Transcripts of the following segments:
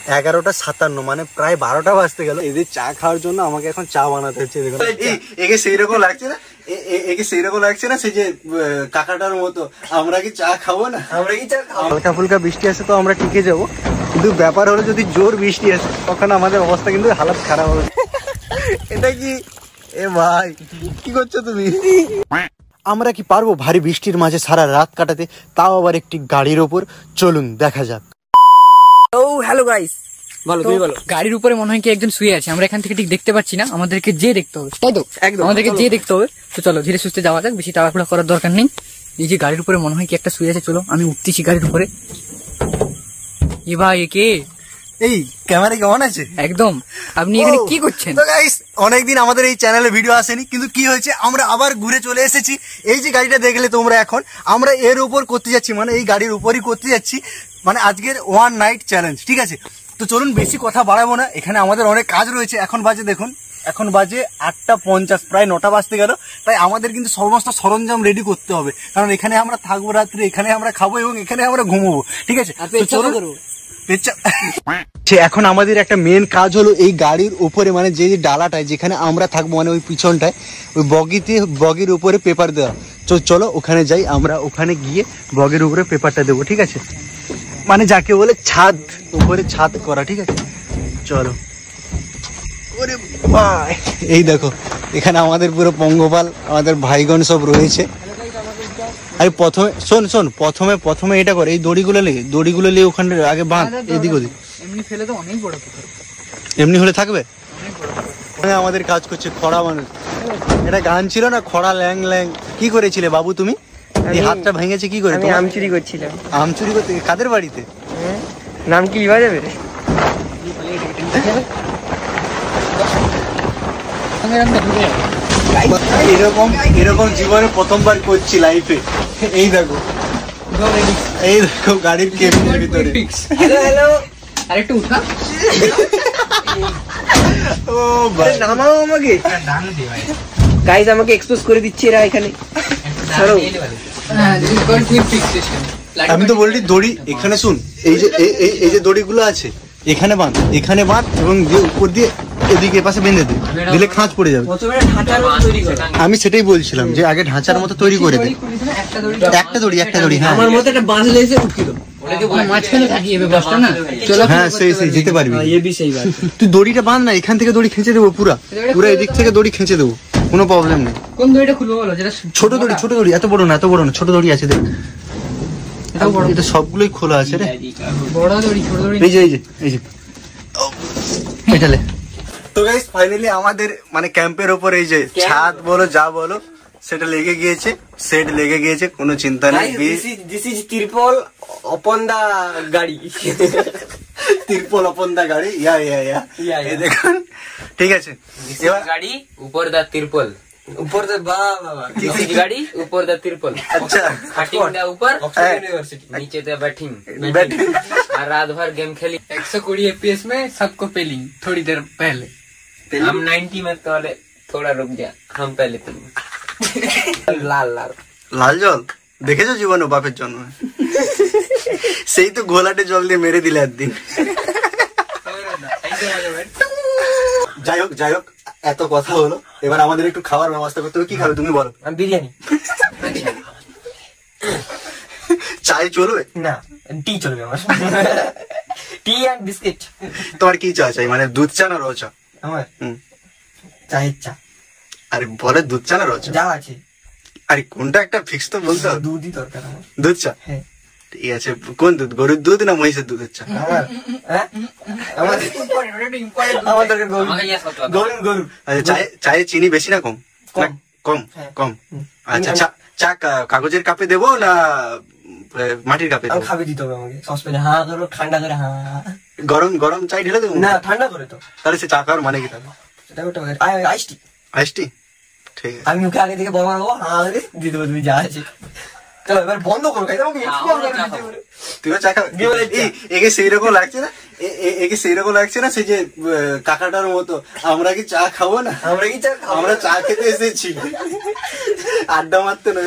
11:57 মানে প্রায় 12টা বাজতে গেল। এদের চা খাওয়ার জন্য আমাকে এখন চা বানাতে হচ্ছে। দেখুন একে সেইরকম লাগছে না, একে সেইরকম লাগছে না সেই যে কাকাটার মতো। আমরা কি চা খাবো না? আমরা কি চা খাবো? হালকা ফুলকা বৃষ্টি আসে তো আমরা টিকে যাবো, কিন্তু ব্যাপার হলো যদি জোর বৃষ্টি আসে তখন আমাদের অবস্থা কিন্তু হালাত খারাপ হবে। এটা কি এ ভাই কি করছো তুমি? আমরা কি পারবো ভারী বৃষ্টির মাঝে সারা রাত কাটাতে, তাও আবার একটি গাড়ির ওপর? চলুন দেখা যাক। ও হ্যালো গাইস, বলো তুমি বলো। গাড়ির উপরে মনে হয় কি একজন শুয়ে আছে, আমরা এখান থেকে ঠিক দেখতে পাচ্ছি না, আমাদেরকে যে দেখতে হবে, তাই তো? একদম আমাদেরকে যে দেখতে হবে। তো চলো ধীরে সুস্থে যাওয়া যাক, বেশি তাড়াহুড়া করার দরকার নেই। এই যে গাড়ির উপরে মনে হয় কি একটা শুয়ে আছে, চলো আমি উঠতেছি গাড়ির উপরে। এ ভাই একে এই ক্যামেরা কেমন আছে? একদম। আপনি এখানে কি করছেন? তো গাইস অনেকদিন আমাদের এই চ্যানেলে ভিডিও আসেনি, কিন্তু কি হয়েছে আমরা আবার ঘুরে চলে এসেছি। এই যে গাড়িটা দেখলে তোমরা, এখন আমরা এর উপর করতে যাচ্ছি, মানে এই গাড়ির উপরই করতে যাচ্ছি, মানে আজকের ওয়ান নাইট চ্যালেঞ্জ, ঠিক আছে? তো চলুন বেশি কথা বাড়াবো না, এখানে আমাদের অনেক কাজ রয়েছে। এখন বাজে দেখুন, এখন বাজে 8:50, প্রায় 9টা বাজতে গেল। তাই আমাদের কিন্তু সমস্ত সরঞ্জাম রেডি করতে হবে, কারণ এখানে আমরা থাকবো রাত্রে, এখানে আমরা খাবো এবং এখানে আমরা ঘুমোবো, ঠিক আছে? এখন আমাদের একটা মেন কাজ হলো এই গাড়ির উপরে, মানে যে ডালাটায় যেখানে আমরা থাকবো, মানে ওই পিছনটায় ওই বগির উপরে পেপার দেওয়া। চলো ওখানে যাই, আমরা ওখানে গিয়ে বগির উপরে পেপারটা দেবো, ঠিক আছে? মানে যাকে বলে ছাদ, উপরে ছাদ করা, ঠিক আছে? চলো। ওরে ভাই এই দেখো এখানে আমাদের পুরো পঙ্গপাল, আমাদের ভাইগণ সব রয়েছে। আরে প্রথমে শোন প্রথমে এটা করে, এই দড়িগুলো নিয়ে ওখানে আগে বাঁধ, এদিক ওদিক। এমনি ফেলে তো অনেক বড় পুকুর, এমনি হলে থাকবে। আমাদের কাজ করছে খড়া মানুষ। এটা গান ছিল না, খড়া ল্যাং ল্যাং। কি করেছিলে বাবু তুমি? এই হাতটা ভেঙেছে কি করে? আমি আম চুরি করছিলাম। আম চুরি করতে? কাদের বাড়িতে? নাম কি লিখা যাবে? এরকম জীবনে প্রথমবার করছি লাইফে। এই দেখো গাড়ির কেবিনের ভিতরে। হ্যালো আরেকটু উঠা। ও ভাই নামাও আমাকে। গাইস আমাকে এক্সপোজ করে দিচ্ছে এরা এখানে। আমি তো বলি দড়ি এখানে, শুন এই যে দড়িগুলো আছে এখানে বাঁধ এবং উপর দিয়ে এদিকে পাশে বেঁধে দিলে খাঁজ পড়ে যাবে। আমি সেটাই বলছিলাম যে আগে ঢাঁচার মতো তৈরি করে দে। একটা দড়ি হ্যাঁ, আমার মতো একটা বাঁধলে এসে উঠে দাও। হ্যাঁ সেই যেতে পারবি। তুই দড়িটা বাঁধ না, এখান থেকে দড়ি খেঁচে দেবো, পুরা এদিক থেকে দড়ি খেঁচে দেবো, কোনো প্রবলেম নেই। কোন দড়িটা খুলবো বলো? যেটা ছোট দড়ি, এত বড় না, ছোট দড়ি আছে দেখ। এটা সবগুলোই খোলা আছে রে। বড় দড়ি ছোট দড়ি এই যে এটালে। তো গাইস ফাইনালি আমাদের মানে ক্যাম্পের উপর এই যে ছাদ বলো যা বলো সেটা লেগে গিয়েছে, সেট লেগে গিয়েছে, কোনো চিন্তা নেই। দিস ইজ তিরপল অপন দা গাড়ি। তিরপল অপন দা গাড়ি, ইয়া এই দেখুন, ঠিক আছে? এবার গাড়ি উপর দা তিরপল, ऊपर से बाबा गाड़ी ऊपर दा तिरपल। अच्छा खटिंग दा ऊपर यूनिवर्सिटी, नीचे दा बैटिंग और रात भर गेम खेली। 120 FPS में सबको पेलिंग थोड़ी देर पहले। हम 90 में तो थोड़ा रुक जा, हम पहले तो লাল জল দেখেছো জীবনে বাপের জন্য? সেই তো ঘোলাটে জল দিয়ে মেরে দিলে একদিন। যাই হোক এত কথা হলো, এবার আমাদের একটু খাওয়ার ব্যবস্থা করতে হবে। কি খাবে তুমি বলো? বিরিয়ানি। চাই চলবে না, টি চলবে আমার। টি আর বিস্কিট। তোমার কি চা চাই, মানে দুধ চা না র চা? আমার চায়ের চা। আরে বলে দুধ চা না র চা? যা আছে। আরে কোনটা একটা ফিক্স তো বলতে হবে। দুধই দরকার আমার। দুধ চা? হ্যাঁ ঠিক আছে। কোন দুধ, গরুর দুধ না মহিষের দুধের চা? গরু। আচ্ছা চায়ে চিনি বেশি না কম? কম। আচ্ছা চা কাগজের কাপে দেবো না মাটির কাপে? খাবে দিতে হবে আমাকে সসপ্যানে, ধরো ঠান্ডা করে। গরম চাই ঢেলে দেবো না, ঠান্ডা করে। তো তাহলে সে চা খাওয়ার মানে কি থাকবে? আইসটি ঠিক আছে। আমি মুখে আগে থেকে বলা দিয়ে দেবো, তুমি যা আছে। চলো এবার বন্ধ করো। তুইও চা খাবে? একে সেইরকম লাগছে না সেই যে কাকাটার মতো। আমরা কি চা খাবো না? আমরা চা খেতে এসেছি, আড্ডা মারতে নয়।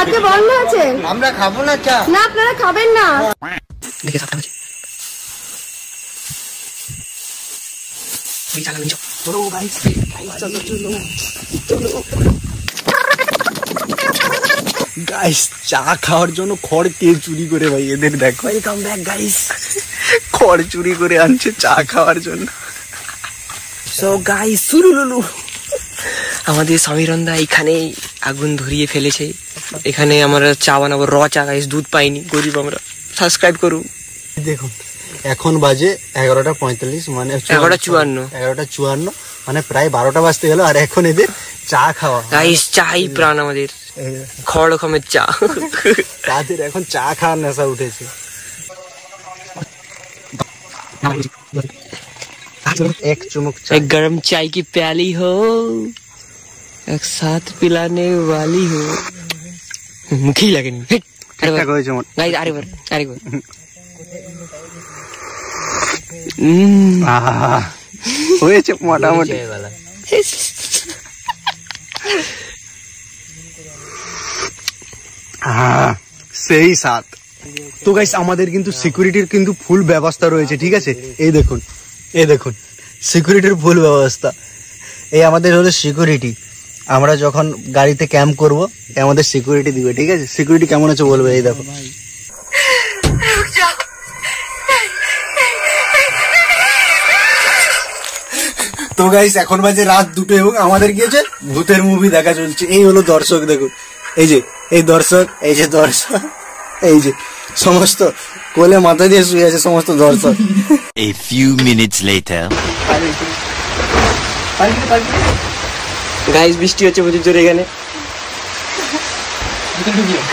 আজকে বন্ধ আছে, আমরা খাবো না চা। না আপনারা খাবেন না। গাইস চা খাওয়ার জন্য খড় কে চুরি করে ভাই এদের দেখো, ওয়েলকাম ব্যাক গাইস। খড় চুরি করে আনছে চা খাওয়ার জন্য। সো গাইস সুরুলুলু, আমাদের সমীরন্দা এখানে আগুন ধরিয়ে ফেলেছে। এখানে আমরা চা বানাবো, র চা গাইস, দুধ পাইনি, গরিব আমরা। সাবস্ক্রাইব করুন। দেখুন এখন বাজে 11:45, মানে 11:54, মানে প্রায় 12টা বাজতে গেল, আর এখন এদের চা খাওয়া গাইস। চাই প্রাণ আমাদের, খড় রকমের চা। তাদের এখন চা খাওয়ার নেশা উঠেছে। এক চুমুক एक गरम चाय की प्याली हो, एक साथ पिलाने वाली हो। मुखी लगे नहीं। गाइस अरे बार হয়েছে মোটামুটি। সেই সাত। তো গাইস আমাদের কিন্তু সিকিউরিটির কিন্তু ফুল ব্যবস্থা রয়েছে, ঠিক আছে? এই দেখুন সিকিউরিটির ফুল ব্যবস্থা। এই আমাদের হলো সিকিউরিটি। আমরা যখন গাড়িতে ক্যাম্প করব আমাদের সিকিউরিটি দিবে, ঠিক আছে? সিকিউরিটি কেমন আছে বলবে। এই দেখো, তো গাইস এখন বাজে রাত 2টো এবং আমাদের কি হচ্ছে ভূতের মুভি দেখা চলছে। এই হলো দর্শক, দেখুন এই দর্শক, এই যে সমস্ত কোলে মাথা দিয়ে শুয়ে আছে সমস্ত দর্শক। A few minutes later. Guys বৃষ্টি হচ্ছে প্রচুর জোরে এখানে।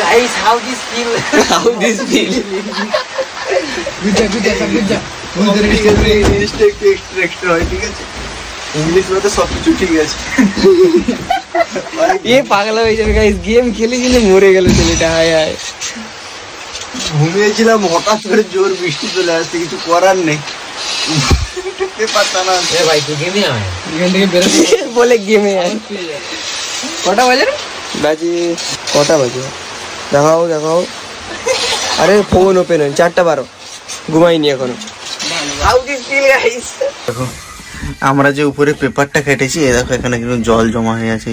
Guys how this feel English বলতে সবকিছু ঠিক আছে। এ পাগলা হয়ে যাবে গাইস, গেম খেলে কিন্তু মরে গেল ছেলেটা। হায় হায়, ঘুমিয়েছিলাম, হঠাৎ করে জোর বৃষ্টি চলে আসছে, কিছু করার নেই। ভাই তুই গেমে আয়, এখান থেকে বেরোতে বলে গেমে আয়। কটা বাজে রে? কটা বাজে দেখাও। আরে ফোন ওপেন হয়, 4:12, ঘুমাইনি এখনো। How this feel guys. দেখো আমরা যে উপরে পেপারটা কেটেছি, এই দেখো এখানে কিন্তু জল জমা হয়ে আছে,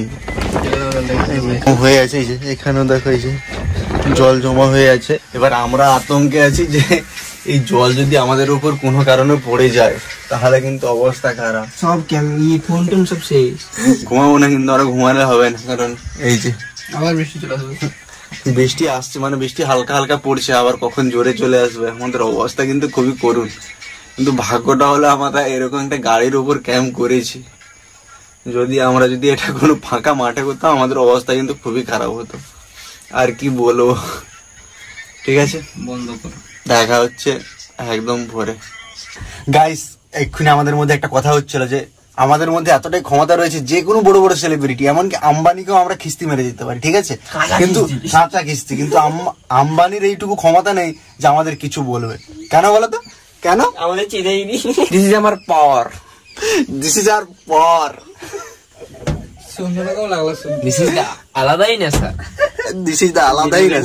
এই যে এখানেও দেখো এই যে জল জমা হয়ে আছে। এবার আমরা আতঙ্কে আছি যে এই জল যদি আমাদের উপর কোনো কারণে পড়ে যায় তাহলে কিন্তু অবস্থা খারাপ। সব ফোন টোন সব শেষ। ঘুমাবো না, কিন্তু আমরা ঘুমালে হবে না, কারণ এই যে আবার বৃষ্টি চলে আসবে। বৃষ্টি আসছে, মানে বৃষ্টি হালকা হালকা পড়ছে, আবার কখন জোরে চলে আসবে। আমাদের অবস্থা কিন্তু খুবই করুণ। কিন্তু ভাগ্যটা হলো আমরা এরকম একটা গাড়ির উপর ক্যাম্প করেছি। যদি এটা কোনো ফাঁকা মাঠে করতাম আমাদের অবস্থা কিন্তু খুবই খারাপ হতো। আর কি বলবো, ঠিক আছে বন্ধ করো, দেখা হচ্ছে একদম ভোরে। গাইস এক্ষুনি আমাদের মধ্যে একটা কথা হচ্ছিল যে আমাদের মধ্যে এতটাই ক্ষমতা রয়েছে, যে কোনো বড় বড় সেলিব্রিটি, এমনকি আম্বানিকেও আমরা খিস্তি মেরে দিতে পারি, ঠিক আছে? কিন্তু কাঁচা খিস্তি। কিন্তু আম্বানির এইটুকু ক্ষমতা নেই যে আমাদের কিছু বলবে। কেন বলো তো, কেন? আমাদের চিনেইনি। দিস ইজ আমার পাওয়ার, দিস ইজ আর পাওয়ার। শুনতে লাগলো, দিস ইজ দা আলাদাই না স্যার, দিস ইজ দা আলাদাই না।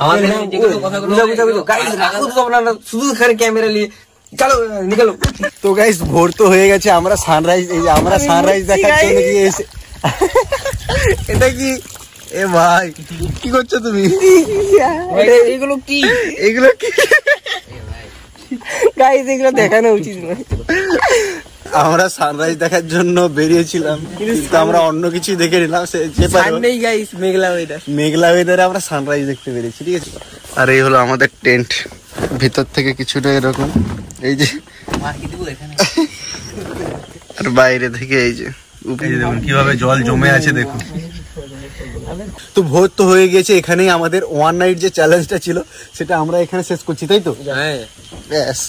আমাদের যেগুলো কথাগুলো গাইস রাখো তো আপনারা, শুধু খালি ক্যামেরা নিয়ে চলো নিকালো। তো গাইস ভোর তো হয়ে গেছে, আমরা সানরাইজ দেখার জন্য গিয়েছি। এটা কি? এ ভাই কি করছো তুমি? এগুলো কি গাইস, এগুলো দেখানো উচিত নয়। আমরা সানরাইজ দেখার জন্য বেরিয়েছিলাম, কিন্তু আমরা অন্য কিছু দেখে নিলাম। সানডেই গাইস, মেঘলা ওয়েদারে আমরা সানরাইজ দেখতে পেরেছি, ঠিক আছে? আর এই হলো আমাদের টেন্ট, ভিতর থেকে কিছুটা এরকম, এই যে, আর বাইরে থেকে এই যে দেখুন কিভাবে জল জমে আছে, দেখুন। তো ভোর তো হয়ে গেছে, এখানেই আমাদের ওয়ান নাইট যে চ্যালেঞ্জটা ছিল সেটা আমরা এখানে শেষ করছি, তাই তো? ব্যাস,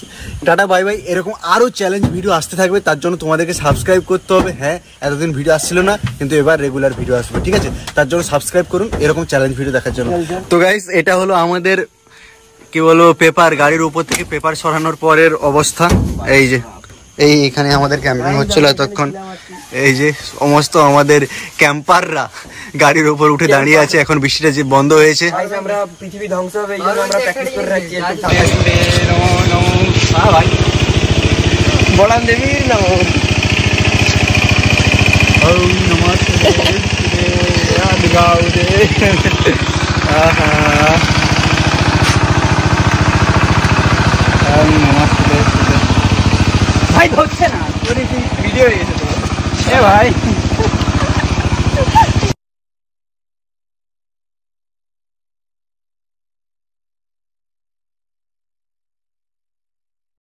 টাটা বাই বাই। এরকম আরো চ্যালেঞ্জ ভিডিও আসতে থাকবে, তার জন্য তোমাদেরকে সাবস্ক্রাইব করতে হবে। হ্যাঁ, এতদিন ভিডিও আসছিল না, কিন্তু এবার রেগুলার ভিডিও আসবে, ঠিক আছে? তার জন্য সাবস্ক্রাইব করুন এরকম চ্যালেঞ্জ ভিডিও দেখার জন্য। তো গাইস এটা হলো আমাদের কি বলবো পেপার, গাড়ির উপর থেকে পেপার সরানোর পরের অবস্থা। এই যে এখানে আমাদের ক্যাম্পিং হচ্ছিল এতক্ষণ। এই যে সমস্ত আমাদের ক্যাম্পাররা গাড়ির উপর উঠে দাঁড়িয়ে আছে। এখন বৃষ্টিটা যে বন্ধ হয়েছে, আমরা পৃথিবী ধ্বংস হবে এই জন্য আমরা প্র্যাকটিস করে রাখছি। বলান দেবীর নাম ओम नमस्ते गाउदे आहा ओम नमस्ते भाई धोखे ना पूरी वीडियो ये तो ए भाई